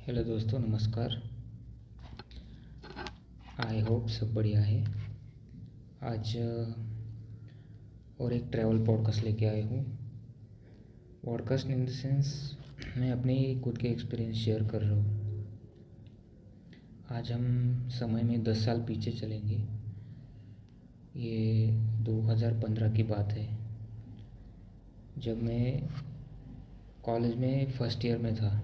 Hello दोस्तों, नमस्कार। I hope सब बढ़िया है। आज और एक ट्रैवल पॉडकास्ट लेके आया हूँ। पॉडकास्ट इन द सेंस मैं अपने खुद के एक्सपीरियंस शेयर कर रहा हूँ। आज हम समय में 10 साल पीछे चलेंगे। ये 2015 की बात है, जब मैं कॉलेज में फर्स्ट ईयर में था।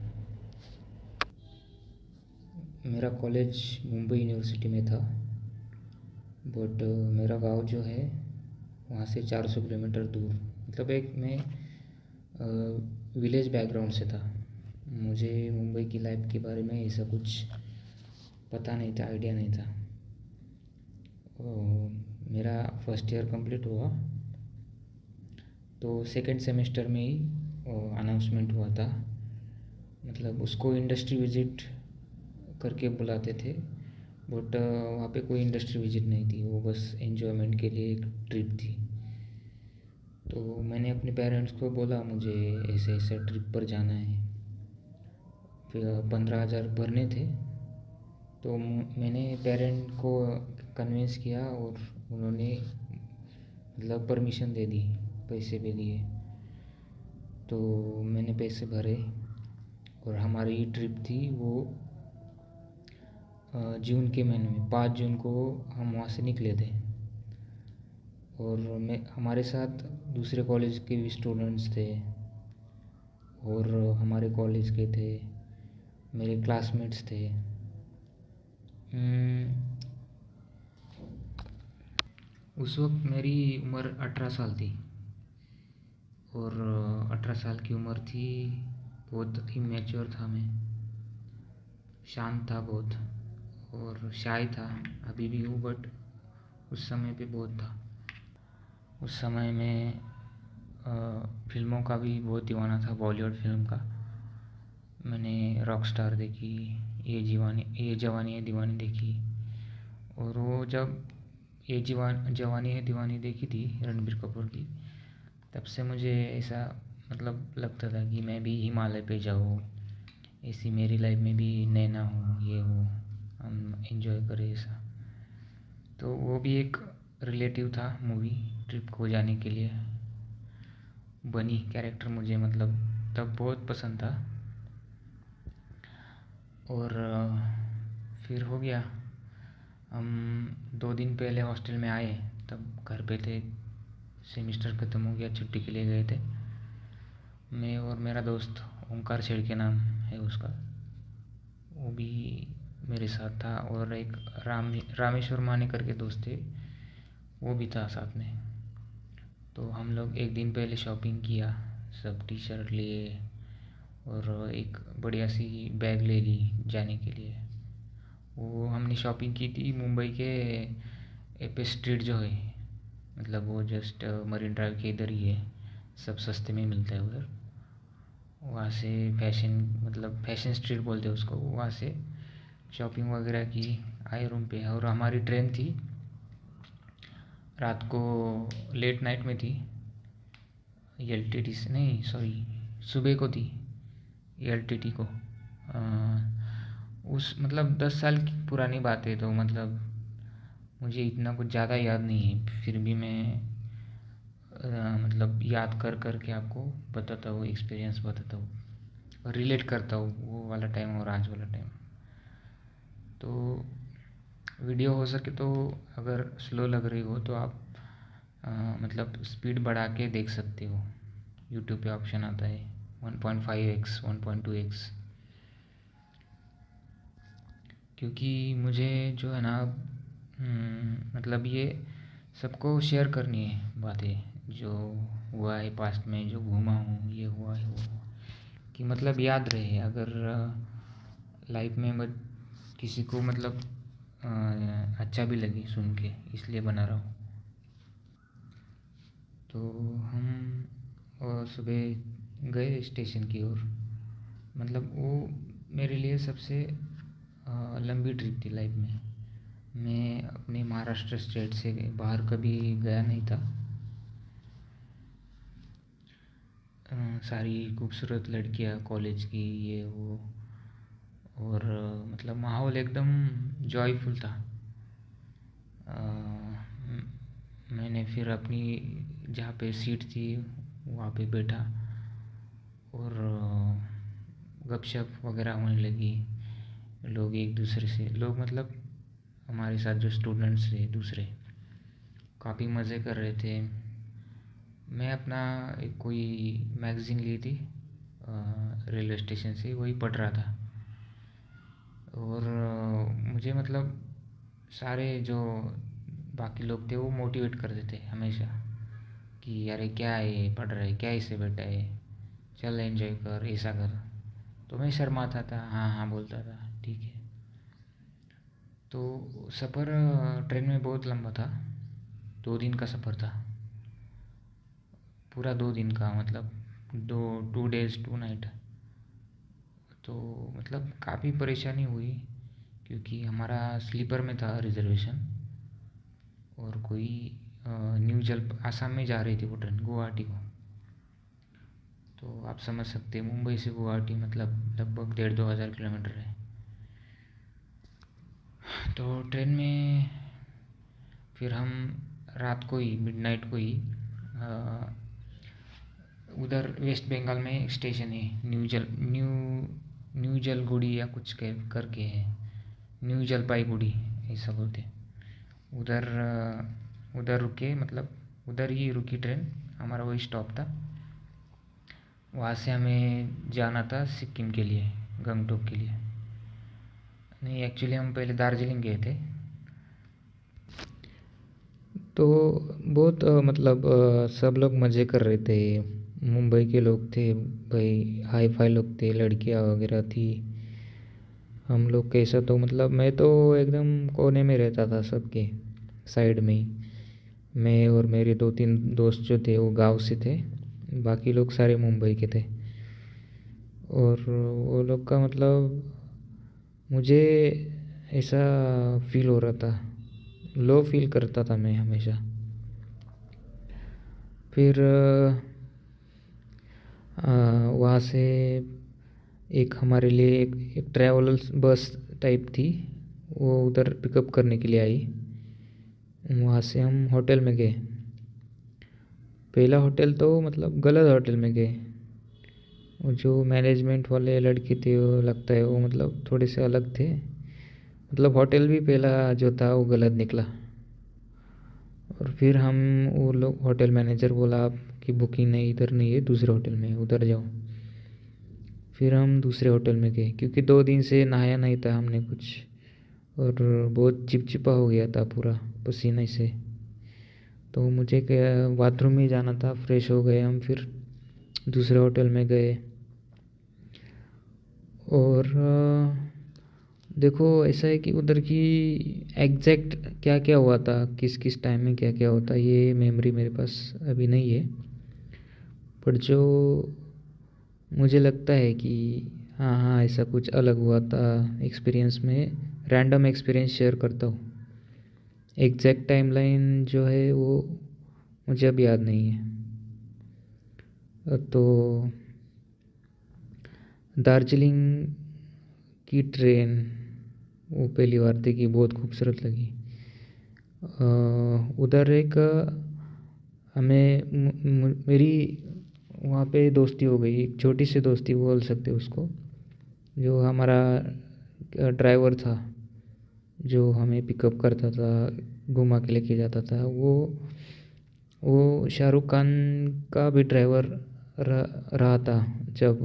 मेरा कॉलेज मुंबई यूनिवर्सिटी में था, बट मेरा गांव जो है वहाँ से 400 किलोमीटर दूर, मतलब एक मैं विलेज बैकग्राउंड से था। मुझे मुंबई की लाइफ के बारे में ऐसा कुछ पता नहीं था, आइडिया नहीं था। मेरा फर्स्ट ईयर कंप्लीट हुआ तो सेकंड सेमेस्टर में ही अनाउंसमेंट हुआ था। मतलब उसको इंडस्ट्री विजिट करके बुलाते थे, बट वहाँ पे कोई इंडस्ट्री विजिट नहीं थी, वो बस एन्जॉयमेंट के लिए एक ट्रिप थी। तो मैंने अपने पेरेंट्स को बोला मुझे ऐसे ऐसे ट्रिप पर जाना है। फिर 15,000 भरने थे, तो मैंने पेरेंट को कन्विंस किया और उन्होंने मतलब परमिशन दे दी, पैसे भी दिए। तो मैंने पैसे भरे और हमारी ट्रिप थी वो जून के महीने में 5 जून को हम वहाँ से निकले थे। और मैं हमारे साथ दूसरे कॉलेज के भी स्टूडेंट्स थे और हमारे कॉलेज के थे, मेरे क्लासमेट्स थे। उस वक्त मेरी उम्र 18 साल थी और 18 साल की उम्र थी। बहुत इमेच्योर था मैं, शांत था बहुत और शाय था। अभी भी हूँ, बट उस समय पे बहुत था। उस समय में फिल्मों का भी बहुत दीवाना था, बॉलीवुड फिल्म का। मैंने रॉकस्टार देखी, ये जवानी है दीवानी देखी। और वो जब ये जवानी है दीवानी देखी थी रणबीर कपूर की, तब से मुझे ऐसा मतलब लगता था कि मैं भी हिमालय पे जाऊँ, ऐसी मेरी लाइफ में भी नैना हो, ये हो, हम एंजॉय करें ऐसा। तो वो भी एक रिलेटिव था मूवी ट्रिप को जाने के लिए। बनी कैरेक्टर मुझे मतलब तब बहुत पसंद था। और फिर हो गया, हम 2 दिन पहले हॉस्टल में आए, तब घर पे थे। सेमिस्टर ख़त्म हो गया, छुट्टी के लिए गए थे। मैं और मेरा दोस्त ओंकार शेड़ के नाम है उसका, वो भी मेरे साथ था। और एक रामेश्वर माने करके दोस्त थे, वो भी था साथ में। तो हम लोग एक दिन पहले शॉपिंग किया, सब टी शर्ट लिए और एक बढ़िया सी बैग ले ली जाने के लिए। वो हमने शॉपिंग की थी मुंबई के एपी स्ट्रीट जो है, मतलब वो जस्ट मरीन ड्राइव के इधर ही है, सब सस्ते में मिलता है उधर। वहाँ से फैशन स्ट्रीट बोलते हैं उसको, वहाँ से शॉपिंग वगैरह की, आए रूम पे। और हमारी ट्रेन थी रात को, लेट नाइट में थी। एलटीटी से नहीं, सॉरी, सुबह को थी एलटीटी को। उस मतलब 10 साल की पुरानी बात है, तो मतलब मुझे इतना कुछ ज़्यादा याद नहीं है। फिर भी मैं मतलब याद कर कर के आपको बताता हूँ, एक्सपीरियंस बताता हूँ और रिलेट करता हूँ वो वाला टाइम और आज वाला टाइम। तो वीडियो हो सके तो अगर स्लो लग रही हो तो आप मतलब स्पीड बढ़ा के देख सकते हो। यूट्यूब पे ऑप्शन आता है 1.5x 1.2x। क्योंकि मुझे जो है ना मतलब ये सबको शेयर करनी है बातें जो हुआ है पास्ट में, जो घूमा हूँ, ये हुआ है वो हुआ, कि मतलब याद रहे अगर लाइफ में किसी को मतलब अच्छा भी लगे सुन के, इसलिए बना रहा हूँ। तो हम सुबह गए स्टेशन की ओर। मतलब वो मेरे लिए सबसे लंबी ट्रिप थी लाइफ में। मैं अपने महाराष्ट्र स्टेट से बाहर कभी गया नहीं था। सारी खूबसूरत लड़कियां कॉलेज की, ये वो, और मतलब माहौल एकदम जॉयफुल था। मैंने फिर अपनी जहाँ पे सीट थी वहाँ पे बैठा और गपशप वगैरह होने लगी। लोग एक दूसरे से लोग मतलब हमारे साथ जो स्टूडेंट्स थे दूसरे काफ़ी मज़े कर रहे थे। मैं अपना एक कोई मैगज़ीन ली थी रेलवे स्टेशन से, वही पढ़ रहा था। और मुझे मतलब सारे जो बाकी लोग थे वो मोटिवेट करते थे हमेशा कि अरे क्या है ये पढ़ रहा है, क्या इसे बैठा है, चल एंजॉय कर, ऐसा कर। तो मैं शर्माता था, हाँ हाँ बोलता था, ठीक है। तो सफ़र ट्रेन में बहुत लंबा था, 2 दिन का सफ़र था, पूरा 2 दिन का, मतलब 2 डेज़ 2 नाइट। तो मतलब काफ़ी परेशानी हुई क्योंकि हमारा स्लीपर में था रिजर्वेशन। और कोई न्यू जल आसाम में जा रही थी वो ट्रेन, गुवाहाटी को। तो आप समझ सकते हैं मुंबई से गुवाहाटी मतलब लगभग 1500-2000 किलोमीटर है। तो ट्रेन में फिर हम रात को ही, मिडनाइट को ही, उधर वेस्ट बंगाल में एक स्टेशन है न्यू जलगुड़ी या कुछ करके है, न्यू जलपाईगुड़ी ऐसा बोलते हैं। उधर रुके, मतलब उधर ही रुकी ट्रेन, हमारा वही स्टॉप था। वहाँ से हमें जाना था सिक्किम के लिए, गंगटोक के लिए। नहीं, एक्चुअली हम पहले दार्जिलिंग गए थे। तो बहुत मतलब सब लोग मज़े कर रहे थे। मुंबई के लोग थे भाई, हाई फाई लोग थे, लड़कियां वगैरह थी। हम लोग कैसा, तो मतलब मैं तो एकदम कोने में रहता था, सबके साइड में ही। मैं और मेरे 2-3 दोस्त जो थे वो गांव से थे, बाकी लोग सारे मुंबई के थे। और वो लोग का मतलब मुझे ऐसा फील हो रहा था, लो फील करता था मैं हमेशा। फिर वहाँ से एक हमारे लिए एक ट्रैवलर्स बस टाइप थी, वो उधर पिकअप करने के लिए आई। वहाँ से हम होटल में गए। पहला होटल तो मतलब गलत होटल में गए। वो जो मैनेजमेंट वाले लड़के थे वो लगता है वो मतलब थोड़े से अलग थे। मतलब होटल भी पहला जो था वो गलत निकला। और फिर हम, वो लोग होटल मैनेजर बोला आपकी बुकिंग नहीं, इधर नहीं है, दूसरे होटल में, उधर जाओ। फिर हम दूसरे होटल में गए क्योंकि 2 दिन से नहाया नहीं था हमने कुछ, और बहुत चिपचिपा हो गया था पूरा पसीने से। तो मुझे क्या बाथरूम में जाना था, फ्रेश हो गए हम, फिर दूसरे होटल में गए। और देखो ऐसा है कि उधर की एग्जैक्ट क्या क्या हुआ था, किस किस टाइम में क्या क्या होता, ये मेमोरी मेरे पास अभी नहीं है। पर जो मुझे लगता है कि हाँ हाँ ऐसा कुछ अलग हुआ था एक्सपीरियंस में, रैंडम एक्सपीरियंस शेयर करता हूँ। एग्जैक्ट टाइमलाइन जो है वो मुझे अब याद नहीं है। तो दार्जिलिंग की ट्रेन वो पहली बार देखी, बहुत खूबसूरत लगी। उधर एक मेरी वहाँ पे दोस्ती हो गई, एक छोटी सी दोस्ती बोल सकते उसको। जो हमारा ड्राइवर था, जो हमें पिकअप करता था, घुमा के लेके जाता था, वो शाहरुख खान का भी ड्राइवर रहा था। जब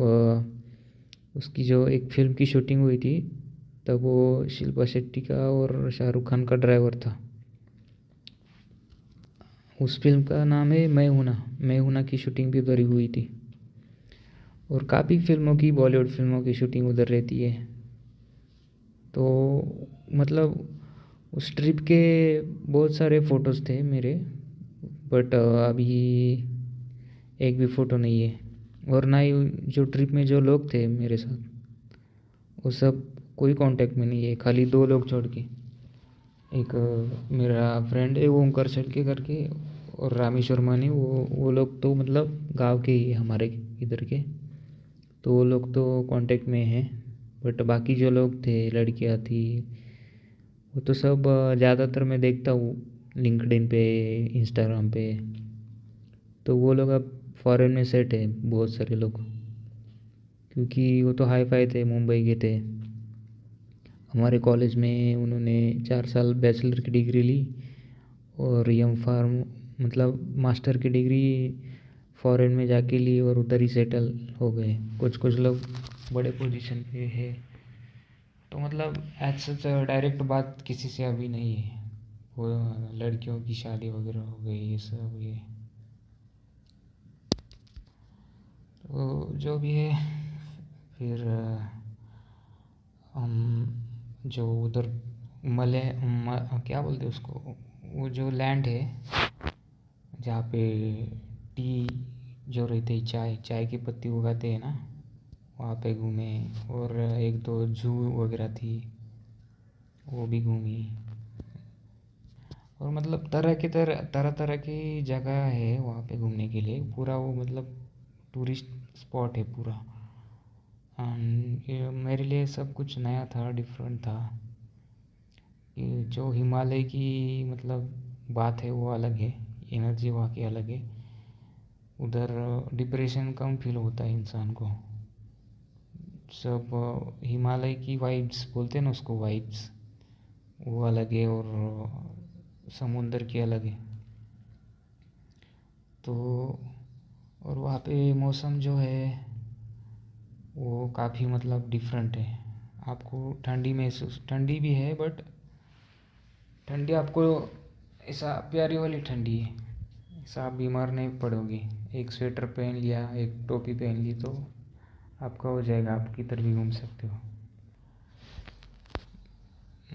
उसकी जो एक फ़िल्म की शूटिंग हुई थी, तब वो शिल्पा शेट्टी का और शाहरुख खान का ड्राइवर था। उस फिल्म का नाम है मैं हूं ना की शूटिंग भी उधर ही हुई थी। और काफ़ी फिल्मों की, बॉलीवुड फिल्मों की शूटिंग उधर रहती है। तो मतलब उस ट्रिप के बहुत सारे फ़ोटोज़ थे मेरे, बट अभी एक भी फ़ोटो नहीं है। और ना ही जो ट्रिप में जो लोग थे मेरे साथ, वो सब कोई कांटेक्ट में नहीं है, खाली 2 लोग छोड़ के। एक मेरा फ्रेंड है वो ओंकार शेट्टी करके, और रामेश्वर मानी, वो लोग तो मतलब गांव के ही है हमारे इधर के। तो वो लोग तो कांटेक्ट में हैं, बट बाकी जो लोग थे, लड़कियां थी, वो तो सब ज़्यादातर मैं देखता हूँ लिंक्डइन पे, इंस्टाग्राम पे, तो वो लोग अब फॉरेन में सेट है बहुत सारे लोग, क्योंकि वो तो हाई फाई थे, मुंबई के थे। हमारे कॉलेज में उन्होंने 4 साल बैचलर की डिग्री ली और एम फार्म मतलब मास्टर की डिग्री फॉरेन में जाके ली और उधर ही सेटल हो गए। कुछ कुछ लोग बड़े पोजीशन पे है। तो मतलब एज सच डायरेक्ट बात किसी से अभी नहीं है। वो लड़कियों की शादी वगैरह हो गई, ये सब ये तो जो भी है। फिर हम जो उधर क्या बोलते हैं उसको, वो जो लैंड है जहाँ पे टी जो रहते हैं, चाय चाय की पत्ती उगाते हैं ना, वहाँ पे घूमे। और एक दो जू वगैरह थी, वो भी घूमी। और मतलब तरह तरह की जगह है वहाँ पे घूमने के लिए। पूरा वो मतलब टूरिस्ट स्पॉट है पूरा। ये मेरे लिए सब कुछ नया था, डिफरेंट था। कि जो हिमालय की मतलब बात है वो अलग है, एनर्जी वहाँ की अलग है। उधर डिप्रेशन कम फील होता है इंसान को। सब हिमालय की वाइब्स बोलते हैं ना उसको, वाइब्स वो अलग है और समुंदर की अलग है। तो और वहाँ पे मौसम जो है वो काफ़ी मतलब डिफरेंट है। आपको ठंडी भी है, बट ठंडी आपको ऐसा प्यारी वाली ठंडी है, ऐसा आप बीमार नहीं पड़ोगे। एक स्वेटर पहन लिया, एक टोपी पहन ली तो आपका हो जाएगा, आप किधर भी घूम सकते हो।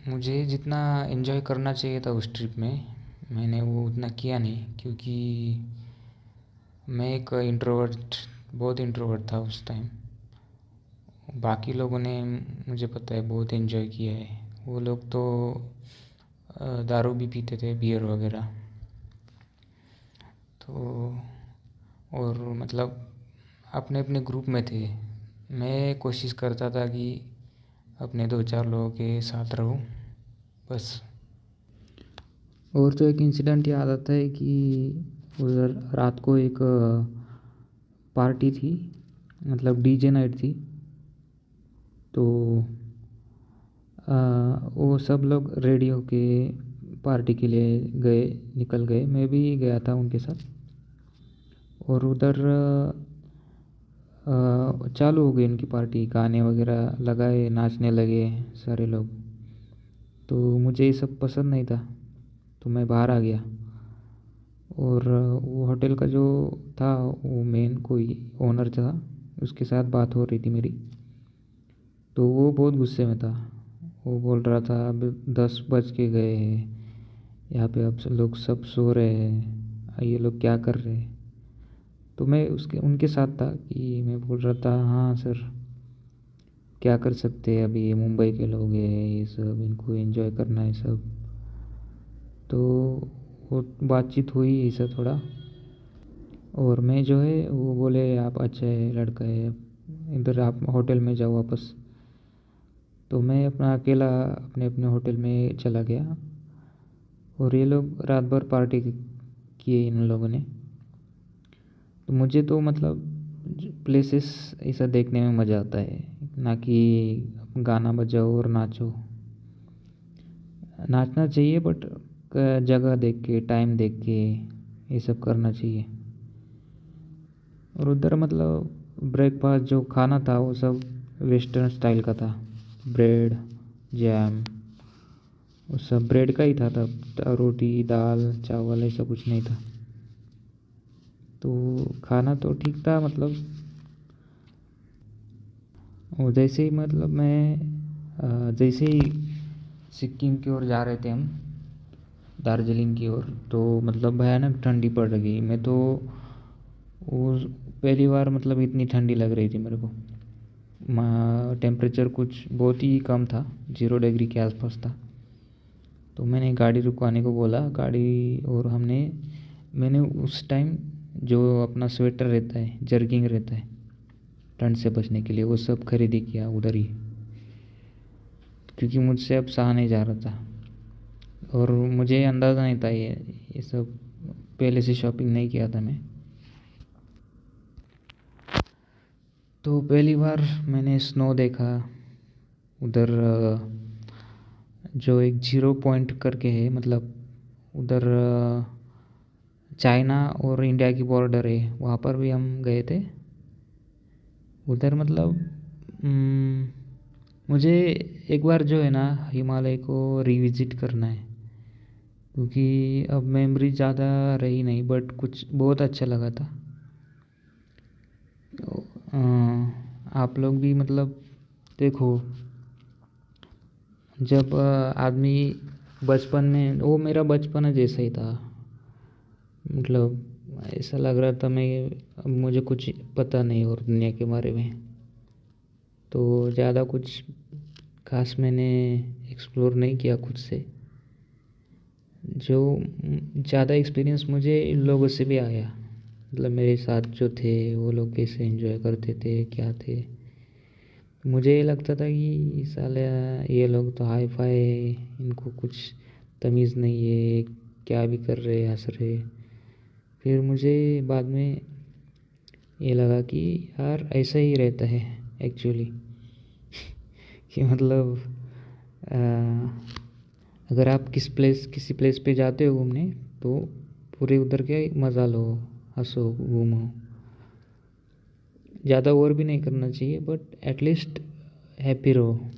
मुझे जितना एंजॉय करना चाहिए था उस ट्रिप में, मैंने वो उतना किया नहीं, क्योंकि मैं एक इंट्रोवर्ट, बहुत इंट्रोवर्ट था उस टाइम। बाकी लोगों ने, मुझे पता है, बहुत एंजॉय किया है। वो लोग तो दारू भी पीते थे, बियर वगैरह। तो और मतलब अपने अपने ग्रुप में थे। मैं कोशिश करता था कि अपने 2-4 लोगों के साथ रहूं बस। और तो एक इंसिडेंट याद आता है कि उधर रात को एक पार्टी थी, मतलब डीजे नाइट थी। तो वो सब लोग रेडी होके पार्टी के लिए निकल गए। मैं भी गया था उनके साथ। और उधर चालू हो गई उनकी पार्टी, गाने वगैरह लगाए, नाचने लगे सारे लोग। तो मुझे ये सब पसंद नहीं था, तो मैं बाहर आ गया। और वो होटल का जो था, वो मेन कोई ओनर था, उसके साथ बात हो रही थी मेरी। तो वो बहुत गुस्से में था। वो बोल रहा था अब 10 बज के गए हैं, यहाँ पे अब लोग सब सो रहे हैं, ये लोग क्या कर रहे हैं। तो मैं उसके उनके साथ था कि मैं बोल रहा था हाँ सर, क्या कर सकते हैं, अभी ये मुंबई के लोग हैं, ये सब इनको एंजॉय करना है सब। तो वो बातचीत हुई ऐसा थोड़ा। और मैं जो है वो बोले आप अच्छा है लड़का है, इधर आप होटल में जाओ वापस। तो मैं अपना अकेला अपने अपने होटल में चला गया। और ये लोग रात भर पार्टी किए इन लोगों ने। तो मुझे तो मतलब प्लेसेस ऐसा देखने में मज़ा आता है, ना कि गाना बजाओ और नाचो। नाचना चाहिए बट जगह देख के, टाइम देख के ये सब करना चाहिए। और उधर मतलब ब्रेकफास्ट जो खाना था वो सब वेस्टर्न स्टाइल का था। ब्रेड, जैम, वो सब ब्रेड का ही था तब। रोटी, दाल, चावल ऐसा कुछ नहीं था। तो खाना तो ठीक था मतलब। और जैसे ही मतलब जैसे ही सिक्किम की ओर जा रहे थे हम, दार्जिलिंग की ओर, तो मतलब भयानक ठंडी पड़ गई। मैं तो वो पहली बार मतलब इतनी ठंडी लग रही थी मेरे को। टेम्परेचर कुछ बहुत ही कम था, 0 डिग्री के आसपास था। तो मैंने गाड़ी रुकवाने को बोला, गाड़ी, और मैंने उस टाइम जो अपना स्वेटर रहता है, जर्किंग रहता है ठंड से बचने के लिए, वो सब खरीदी किया उधर ही। क्योंकि मुझसे अब सहा नहीं जा रहा था। और मुझे अंदाज़ा नहीं था ये सब, पहले से शॉपिंग नहीं किया था मैं। तो पहली बार मैंने स्नो देखा उधर, जो एक जीरो पॉइंट करके है, मतलब उधर चाइना और इंडिया की बॉर्डर है, वहाँ पर भी हम गए थे उधर। मतलब मुझे एक बार जो है ना हिमालय को रिविज़िट करना है, क्योंकि अब मेमोरी ज़्यादा रही नहीं, बट कुछ बहुत अच्छा लगा था। आप लोग भी मतलब देखो, जब आदमी बचपन में, वो मेरा बचपन जैसा ही था, मतलब ऐसा लग रहा था मैं, अब मुझे कुछ पता नहीं और दुनिया के बारे में, तो ज़्यादा कुछ खास मैंने एक्सप्लोर नहीं किया खुद से। जो ज़्यादा एक्सपीरियंस मुझे इन लोगों से भी आया, मतलब मेरे साथ जो थे वो लोग कैसे एंजॉय करते थे, क्या थे। मुझे ये लगता था कि साले ये लोग तो हाई फाई, इनको कुछ तमीज़ नहीं है, क्या भी कर रहे, हंस रहे। फिर मुझे बाद में ये लगा कि यार ऐसा ही रहता है एक्चुअली। कि मतलब अगर आप किसी प्लेस पे जाते हो घूमने, तो पूरे उधर के मज़ा लो, हंसो, घूमो। ज़्यादा और भी नहीं करना चाहिए, बट एटलीस्ट हैप्पी रहो।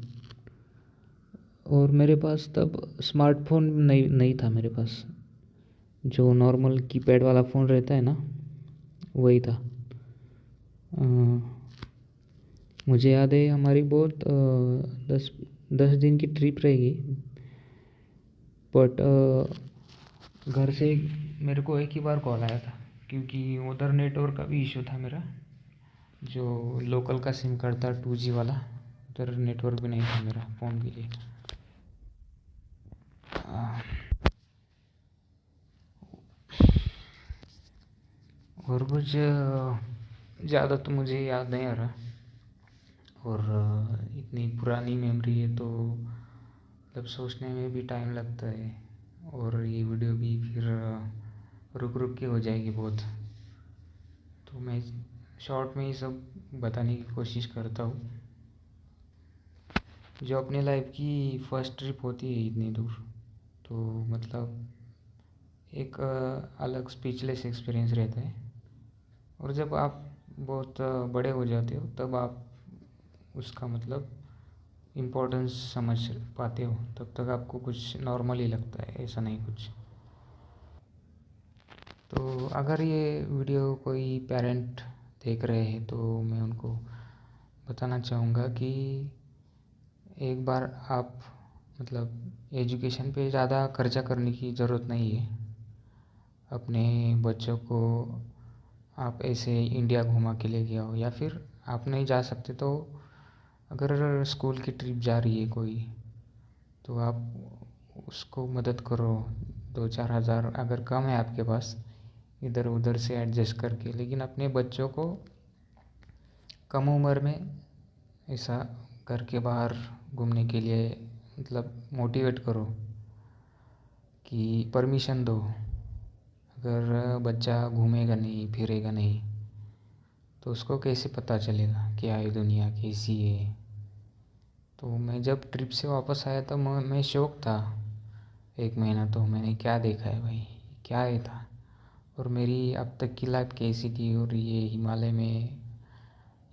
और मेरे पास तब स्मार्टफोन नहीं था मेरे पास, जो नॉर्मल कीपैड वाला फ़ोन रहता है ना, वही था। अ, मुझे याद है हमारी बहुत 10 दिन की ट्रिप रहेगी, बट घर से मेरे को एक ही बार कॉल आया था, क्योंकि उधर नेटवर्क का भी इशू था मेरा। जो लोकल का सिम कार्ड था 2G वाला, उधर नेटवर्क भी नहीं था मेरा फ़ोन के लिए। और कुछ ज़्यादा तो मुझे याद नहीं आ रहा, और इतनी पुरानी मेमोरी है तो मतलब सोचने में भी टाइम लगता है, और ये वीडियो भी फिर रुक रुक के हो जाएगी बहुत। तो मैं शॉर्ट में ही सब बताने की कोशिश करता हूँ। जो अपनी लाइफ की फ़र्स्ट ट्रिप होती है इतनी दूर, तो मतलब एक अलग स्पीचलेस एक्सपीरियंस रहता है। और जब आप बहुत बड़े हो जाते हो, तब आप उसका मतलब इम्पोर्टेंस समझ पाते हो। तब तक आपको कुछ नॉर्मल ही लगता है, ऐसा नहीं कुछ। तो अगर ये वीडियो कोई पेरेंट देख रहे हैं, तो मैं उनको बताना चाहूँगा कि एक बार आप मतलब एजुकेशन पे ज़्यादा खर्चा करने की ज़रूरत नहीं है। अपने बच्चों को आप ऐसे इंडिया घुमा के ले गया हो, या फिर आप नहीं जा सकते तो अगर स्कूल की ट्रिप जा रही है कोई, तो आप उसको मदद करो। 2-4 हज़ार अगर कम है आपके पास, इधर उधर से एडजस्ट करके, लेकिन अपने बच्चों को कम उम्र में ऐसा घर के बाहर घूमने के लिए मतलब मोटिवेट करो, कि परमिशन दो। अगर बच्चा घूमेगा नहीं, फिरेगा नहीं, तो उसको कैसे पता चलेगा क्या है दुनिया, कैसी है। तो मैं जब ट्रिप से वापस आया तो मैं शौक था। 1 महीना तो मैंने क्या देखा है भाई, क्या है था। और मेरी अब तक की लाइफ कैसी थी, और ये हिमालय में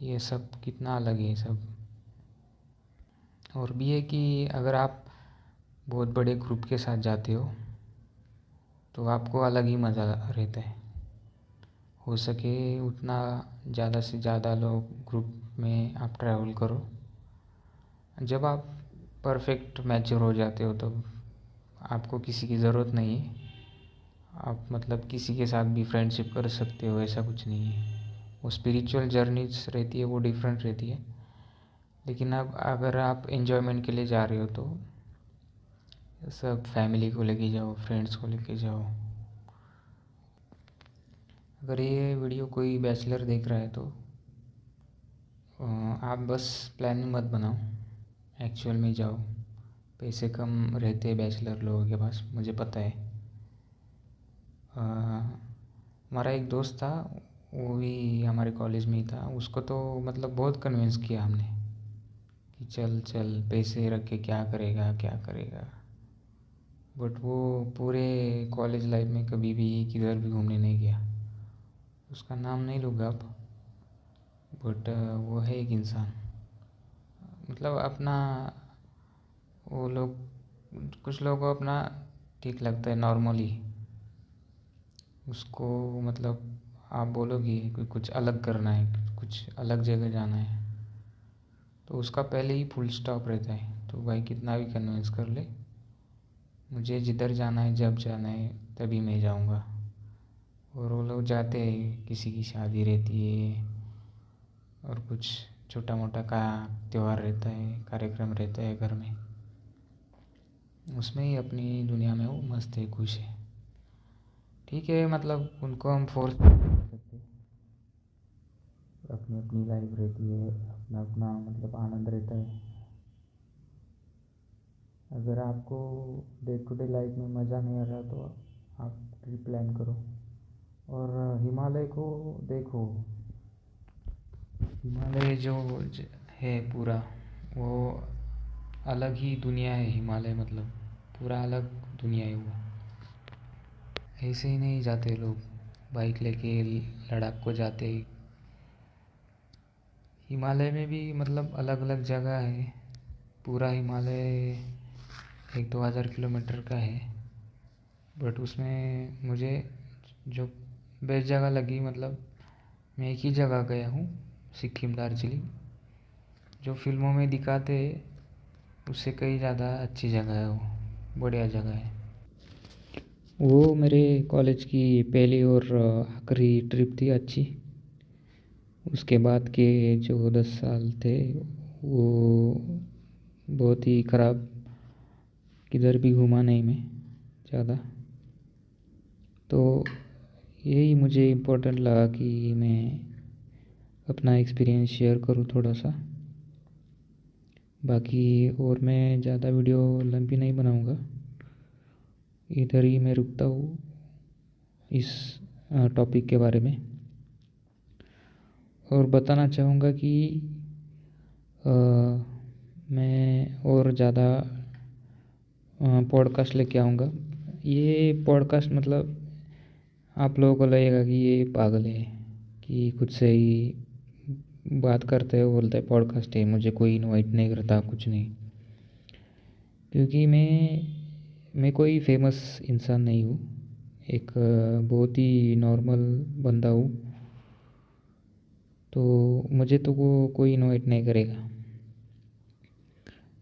ये सब कितना अलग है सब। और भी है कि अगर आप बहुत बड़े ग्रुप के साथ जाते हो, तो आपको अलग ही मज़ा रहता है। हो सके उतना ज़्यादा से ज़्यादा लोग ग्रुप में आप ट्रैवल करो। जब आप परफेक्ट मैच्योर हो जाते हो, तब आपको किसी की ज़रूरत नहीं है। आप मतलब किसी के साथ भी फ्रेंडशिप कर सकते हो, ऐसा कुछ नहीं है। वो स्पिरिचुअल जर्नीज रहती है, वो डिफरेंट रहती है। लेकिन अब अगर आप एंजॉयमेंट के लिए जा रहे हो, तो सब फैमिली को लेके जाओ, फ्रेंड्स को लेके जाओ। अगर ये वीडियो कोई बैचलर देख रहा है, तो आप बस प्लान मत बनाओ, एक्चुअल में जाओ। पैसे कम रहते हैं बैचलर लोगों के पास, मुझे पता है। हमारा एक दोस्त था, वो भी हमारे कॉलेज में ही था। उसको तो मतलब बहुत कन्विंस किया हमने कि चल चल, पैसे रख के क्या करेगा क्या करेगा। बट वो पूरे कॉलेज लाइफ में कभी भी किधर भी घूमने नहीं गया। उसका नाम नहीं लूँगा अब, बट वो है एक इंसान, मतलब अपना, वो लोग, कुछ लोगों को अपना ठीक लगता है नॉर्मली। उसको मतलब आप बोलोगे कि कुछ अलग करना है, कुछ अलग जगह जाना है, तो उसका पहले ही फुल स्टॉप रहता है। तो भाई कितना भी कन्विंस कर ले, मुझे जिधर जाना है जब जाना है तभी मैं जाऊंगा। और वो लोग जाते हैं, किसी की शादी रहती है और कुछ छोटा मोटा का त्यौहार रहता है, कार्यक्रम रहता है घर में, उसमें ही अपनी दुनिया में वो मस्त है, खुश है। ठीक है, मतलब उनको हम फोर्स नहीं कर सकते, अपनी अपनी लाइफ रहती है, अपना अपना मतलब आनंद रहता है। अगर आपको डे टू डे लाइफ में मज़ा नहीं आ रहा तो आप ट्रिप प्लान करो और हिमालय को देखो। हिमालय जो है पूरा, वो अलग ही दुनिया है। हिमालय मतलब पूरा अलग दुनिया है वो। ऐसे ही नहीं जाते लोग बाइक लेके लद्दाख को जाते। हिमालय में भी मतलब अलग अलग जगह है। पूरा हिमालय 1-2 हज़ार किलोमीटर का है, बट उसमें मुझे जो बेस्ट जगह लगी, मतलब मैं एक ही जगह गया हूँ, सिक्किम दार्जिलिंग। जो फिल्मों में दिखाते हैं उससे कई ज़्यादा अच्छी जगह है वो, बढ़िया जगह है वो। मेरे कॉलेज की पहली और आखिरी ट्रिप थी अच्छी। उसके बाद के जो 10 साल थे वो बहुत ही ख़राब, किधर भी घूमा नहीं मैं ज़्यादा। तो यही मुझे इम्पोर्टेंट लगा कि मैं अपना एक्सपीरियंस शेयर करूँ थोड़ा सा। बाकी और मैं ज़्यादा वीडियो लंबी नहीं बनाऊँगा, इधर ही मैं रुकता हूँ इस टॉपिक के बारे में। और बताना चाहूँगा कि अ, मैं और ज़्यादा पॉडकास्ट लेके आऊँगा। ये पॉडकास्ट मतलब आप लोगों को लगेगा कि ये पागल है कि खुद से ही बात करते हो, बोलते हैं पॉडकास्ट है, मुझे कोई इनवाइट नहीं करता, कुछ नहीं। क्योंकि मैं कोई फेमस इंसान नहीं हूँ, एक बहुत ही नॉर्मल बंदा हूँ। तो मुझे तो वो कोई इनवाइट नहीं करेगा।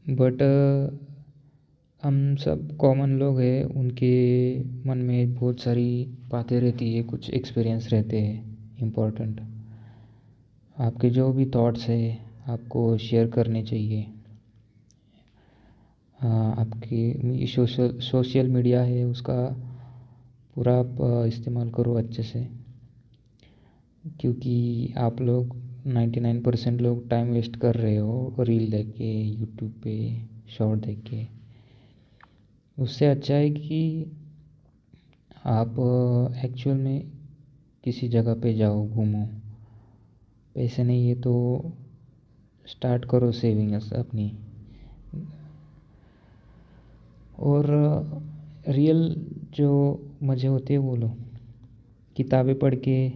बट हम सब कॉमन लोग हैं, उनके मन में बहुत सारी बातें रहती है, कुछ एक्सपीरियंस रहते हैं इम्पोर्टेंट। आपके जो भी थॉट्स है आपको शेयर करने चाहिए। आपकी सोशल मीडिया है उसका पूरा आप इस्तेमाल करो अच्छे से, क्योंकि आप लोग 99% लोग टाइम वेस्ट कर रहे हो रील देख के, यूट्यूब पे शॉर्ट देख के। उससे अच्छा है कि आप एक्चुअल में किसी जगह पे जाओ, घूमो। पैसे नहीं है तो स्टार्ट करो सेविंग्स अपनी। और रियल जो मज़े होते हैं वो लो, किताबें पढ़ के,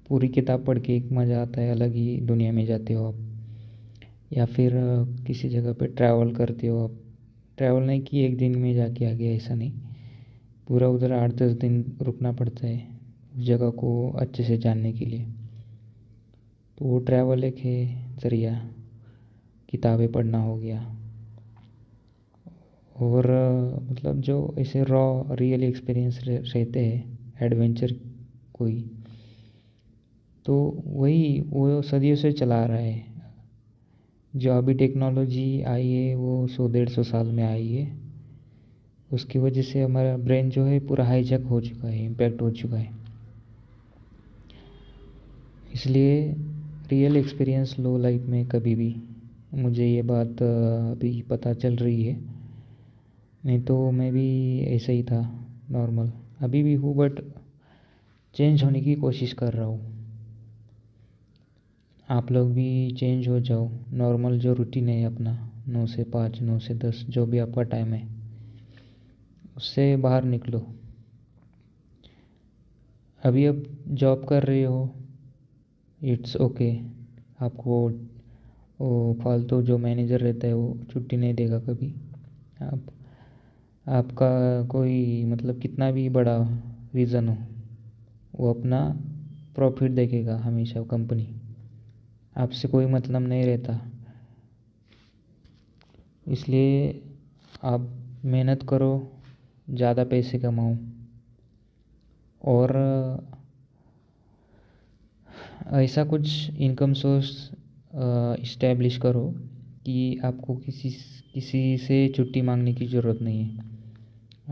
पूरी किताब पढ़ के एक मज़ा आता है, अलग ही दुनिया में जाते हो आप। या फिर किसी जगह पे ट्रैवल करते हो आप। ट्रैवल नहीं कि एक दिन में जाके आ गया, ऐसा नहीं, पूरा उधर 8-10 दिन रुकना पड़ता है उस जगह को अच्छे से जानने के लिए। तो वो ट्रैवल एक है ज़रिया, किताबें पढ़ना हो गया। और मतलब जो ऐसे रॉ रियल एक्सपीरियंस रहते हैं, एडवेंचर कोई, तो वही वो सदियों से चला रहा है। जो अभी टेक्नोलॉजी आई है वो 100-150 साल में आई है। उसकी वजह से हमारा ब्रेन जो है पूरा हाईजैक हो चुका है, इम्पैक्ट हो चुका है। इसलिए रियल एक्सपीरियंस लो लाइफ में कभी भी, मुझे ये बात अभी पता चल रही है, नहीं तो मैं भी ऐसा ही था, नॉर्मल। अभी भी हूँ, बट चेंज होने की कोशिश कर रहा हूँ। आप लोग भी चेंज हो जाओ। नॉर्मल जो रूटीन है अपना 9 से 5, 9 से 10, जो भी आपका टाइम है, उससे बाहर निकलो। अभी आप जॉब कर रहे हो, इट्स ओके। आपको वो फालतू जो मैनेजर रहता है वो छुट्टी नहीं देगा कभी। आप आपका कोई मतलब कितना भी बड़ा रीज़न हो, वो अपना प्रॉफिट देखेगा हमेशा कंपनी। आपसे कोई मतलब नहीं रहता। इसलिए आप मेहनत करो, ज़्यादा पैसे कमाओ, और ऐसा कुछ इनकम सोर्स इस्टेब्लिश करो कि आपको किसी किसी से छुट्टी मांगने की ज़रूरत नहीं है।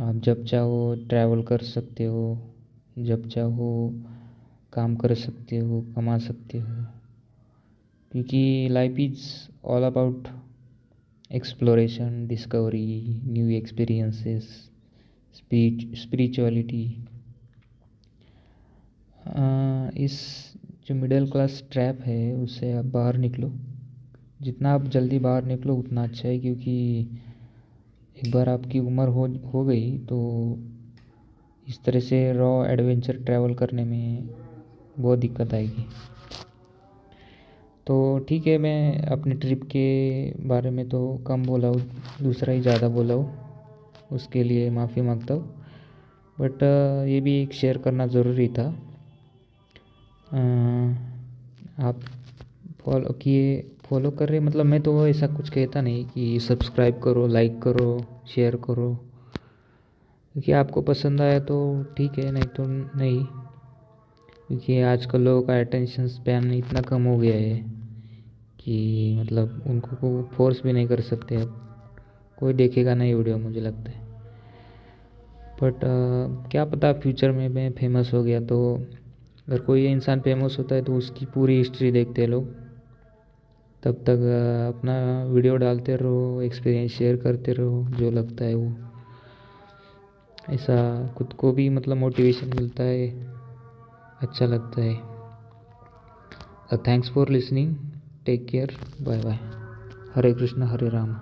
आप जब चाहो ट्रैवल कर सकते हो, जब चाहो काम कर सकते हो, कमा सकते हो, क्योंकि life is all about exploration, discovery, new experiences, spirituality. इस जो मिडिल क्लास ट्रैप है उससे आप बाहर निकलो। जितना आप जल्दी बाहर निकलो उतना अच्छा है, क्योंकि एक बार आपकी उम्र हो गई तो इस तरह से रॉ एडवेंचर ट्रैवल करने में बहुत दिक्कत आएगी। तो ठीक है, मैं अपने ट्रिप के बारे में तो कम बोला हूँ, दूसरा ही ज़्यादा बोला हूँ, उसके लिए माफ़ी मांगता हूँ। बट ये भी एक शेयर करना ज़रूरी था। आप फॉलो कर रहे, मतलब मैं तो ऐसा कुछ कहता नहीं कि सब्सक्राइब करो, लाइक करो, शेयर करो। क्योंकि आपको पसंद आया तो ठीक है, नहीं तो नहीं। क्योंकि आजकल लोगों का अटेंशन स्पैन इतना कम हो गया है कि मतलब उनको को फोर्स भी नहीं कर सकते। अब कोई देखेगा नहीं वीडियो, मुझे लगता है। बट क्या पता फ्यूचर में मैं फेमस हो गया तो, अगर कोई इंसान फेमस होता है तो उसकी पूरी हिस्ट्री देखते हैं लोग। तब तक अपना वीडियो डालते रहो, एक्सपीरियंस शेयर करते रहो, जो लगता है वो। ऐसा खुद को भी मतलब मोटिवेशन मिलता है, अच्छा लगता है। Thanks for listening, take care, bye bye. Hare Krishna Hare Ram.